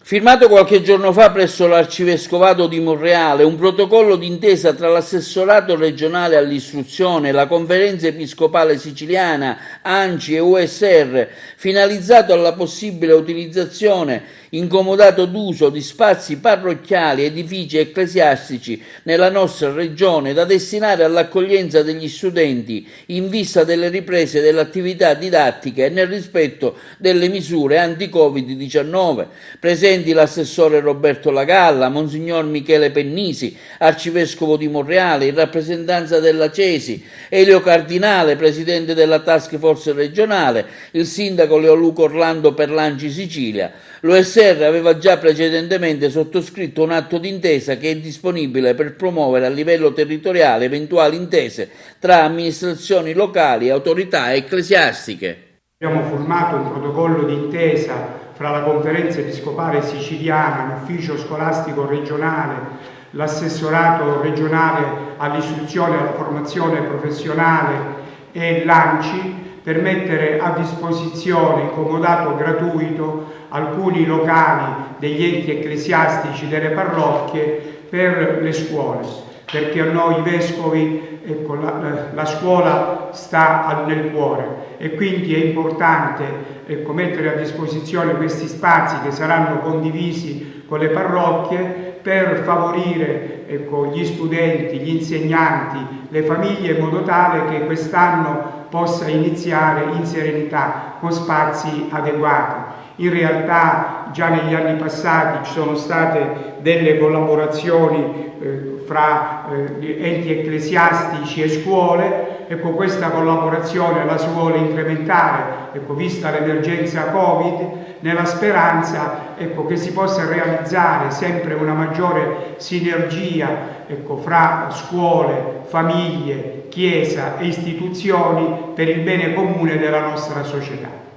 Firmato qualche giorno fa presso l'Arcivescovato di Monreale un protocollo d'intesa tra l'Assessorato regionale all'istruzione, la Conferenza Episcopale Siciliana, ANCI e USR, finalizzato alla possibile utilizzazione in comodato d'uso di spazi parrocchiali, edifici ecclesiastici nella nostra regione da destinare all'accoglienza degli studenti in vista delle riprese dell'attività didattica e nel rispetto delle misure anti-Covid-19. Presenti l'assessore Roberto Lagalla, Monsignor Michele Pennisi, arcivescovo di Monreale, in rappresentanza della Cesi, Elio Cardinale, presidente della task force regionale, il sindaco Leoluco Orlando per l'Anci Sicilia. L'OSR aveva già precedentemente sottoscritto un atto d'intesa che è disponibile per promuovere a livello territoriale eventuali intese tra amministrazioni locali e autorità ecclesiastiche. Abbiamo firmato un protocollo d'intesa fra la Conferenza Episcopale Siciliana, l'Ufficio Scolastico Regionale, l'Assessorato Regionale all'Istruzione e alla Formazione Professionale e l'ANCI per mettere a disposizione in comodato gratuito alcuni locali degli enti ecclesiastici delle parrocchie per le scuole, perché a noi vescovi la scuola sta nel cuore e quindi è importante mettere a disposizione questi spazi che saranno condivisi con le parrocchie per favorire gli studenti, gli insegnanti, le famiglie in modo tale che quest'anno possa iniziare in serenità con spazi adeguati. In realtà già negli anni passati ci sono state delle collaborazioni fra enti ecclesiastici e scuole. Questa collaborazione la si vuole incrementare, vista l'emergenza Covid, nella speranza che si possa realizzare sempre una maggiore sinergia fra scuole, famiglie, Chiesa e istituzioni per il bene comune della nostra società.